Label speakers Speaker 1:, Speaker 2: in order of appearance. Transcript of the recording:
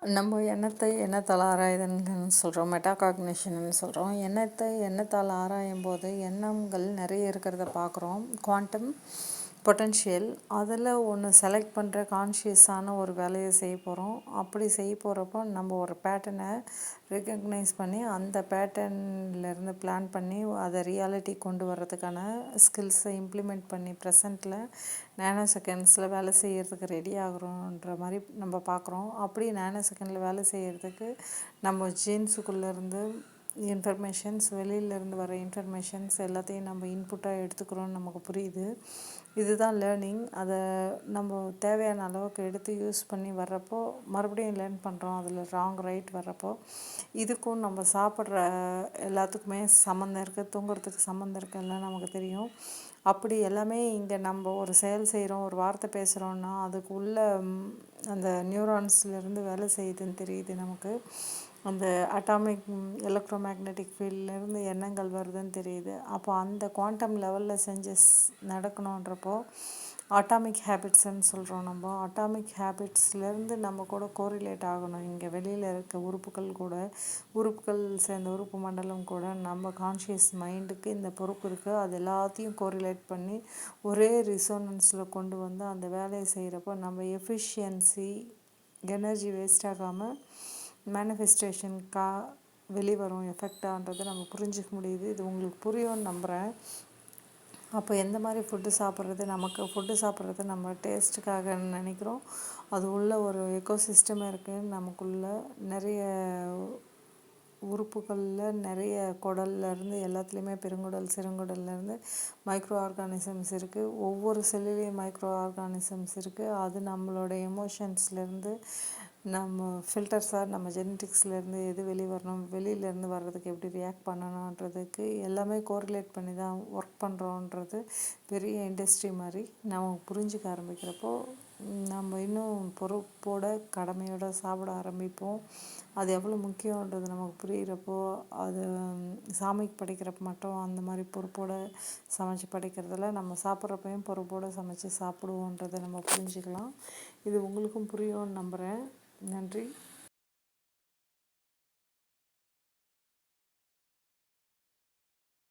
Speaker 1: நம்ம எண்ணத்தால் ஆராயுதுன்னு சொல்கிறோம், மெட்டாகாக்னிஷன்னு சொல்கிறோம். எண்ணத்தால் ஆராயும் போது எண்ணங்கள் நிறைய இருக்கிறத பார்க்குறோம். குவாண்டம் பொட்டன்ஷியல் அதில் ஒன்று செலக்ட் பண்ணுற கான்ஷியஸான ஒரு வேலையை செய்ய போகிறோம். அப்படி செய்ய போகிறப்போ நம்ம ஒரு பேட்டர்னை ரெக்கக்னைஸ் பண்ணி அந்த பேட்டர்ன்லேருந்து பிளான் பண்ணி அதை ரியாலிட்டி கொண்டு வர்றதுக்கான ஸ்கில்ஸை இம்ப்ளிமெண்ட் பண்ணி ப்ரெசண்ட்டில் நேனோ செகண்ட்ஸில் வேலை செய்கிறதுக்கு ரெடி ஆகிறோன்ற மாதிரி நம்ம பார்க்குறோம். அப்படி நேனோ செகண்டில் வேலை செய்கிறதுக்கு நம்ம ஜீன்ஸுக்குள்ளேருந்து இன்ஃபர்மேஷன்ஸ், வெளியிலேருந்து வர இன்ஃபர்மேஷன்ஸ் எல்லாத்தையும் நம்ம இன்புட்டாக எடுத்துக்கிறோன்னு நமக்கு புரியுது. இதுதான் லேர்னிங். அதை நம்ம தேவையான அளவுக்கு எடுத்து யூஸ் பண்ணி வர்றப்போ மறுபடியும் லேர்ன் பண்ணுறோம். அதில் ராங் ரைட் வர்றப்போ இதுக்கும் நம்ம சாப்பிட்ற எல்லாத்துக்குமே சம்மந்தம் இருக்குது, தூங்குறதுக்கு சம்மந்தம் இருக்குது, எல்லாம் நமக்கு தெரியும். அப்படி எல்லாமே இங்கே நம்ம ஒரு செயல் செய்கிறோம், ஒரு வார்த்தை பேசுகிறோன்னா அதுக்கு உள்ள அந்த நியூரான்ஸ்லேருந்து வேலை செய்யுதுன்னு தெரியுது நமக்கு. அந்த அட்டாமிக் எலக்ட்ரோமேக்னெட்டிக் ஃபீல்ட்லேருந்து எண்ணங்கள் வருதுன்னு தெரியுது. அப்போ அந்த குவாண்டம் லெவலில் நடக்கணுன்றப்போ அட்டாமிக் ஹேபிட்ஸ்ன்னு சொல்கிறோம். நம்ம அட்டாமிக் ஹேபிட்ஸ்லேருந்து நம்ம கூட கோரிலேட் ஆகணும். இங்கே வெளியில் இருக்க உறுப்புகள் சேர்ந்த உறுப்பு மண்டலம் கூட நம்ம கான்ஷியஸ் மைண்டுக்கு இந்த பொறுப்பு இருக்குது. அது எல்லாத்தையும் கோரிலேட் பண்ணி ஒரே ரிசோனன்ஸில் கொண்டு வந்து அந்த வேலையை செய்கிறப்போ நம்ம எஃபிஷியன்சி, எனர்ஜி வேஸ்ட் ஆகாமல் மேனிஃபெஸ்டேஷனுக்காக வெளிவரும் எஃபெக்டான்றதை நம்ம புரிஞ்சிக்க முடியுது. இது உங்களுக்கு புரியும்னு நம்புகிறேன். அப்போ எந்த மாதிரி ஃபுட்டு சாப்பிட்றது நம்ம டேஸ்ட்டுக்காக நினைக்கிறோம். அது உள்ள ஒரு எக்கோசிஸ்டம் இருக்குது. நமக்குள்ள நிறைய உறுப்புகளில் நிறைய குடல்லேருந்து எல்லாத்துலேயுமே பெருங்குடல், சிறுங்குடல்லேருந்து மைக்ரோ ஆர்கானிசம்ஸ் இருக்குது. ஒவ்வொரு செல்லுலேயும் மைக்ரோ ஆர்கானிசம்ஸ் இருக்குது. அது நம்மளோட எமோஷன்ஸ்லேருந்து நம்ம ஃபில்டர்ஸாக நம்ம ஜெனட்டிக்ஸ்லேருந்து எது வெளியிலேருந்து வர்றதுக்கு எப்படி ரியாக்ட் பண்ணணுன்றதுக்கு எல்லாமே கோரிலேட் பண்ணி தான் ஒர்க் பண்ணுறோன்றது பெரிய இண்டஸ்ட்ரி மாதிரி நம்ம புரிஞ்சுக்க ஆரம்பிக்கிறப்போ நம்ம இன்னும் பொறுப்போட கடமையோட சாப்பிட ஆரம்பிப்போம். அது எவ்வளோ முக்கியன்றது நமக்கு புரிகிறப்போ அது சாமிக்கு படைக்கிறப்ப மட்டும் அந்த மாதிரி பொறுப்போடு சமைச்சு படைக்கிறதில்ல, நம்ம சாப்பிட்றப்பையும் பொறுப்போடு சமைச்சு சாப்பிடுவோன்றதை நம்ம புரிஞ்சுக்கலாம். இது உங்களுக்கும் புரியும்னு நம்புகிறேன். நன்றி.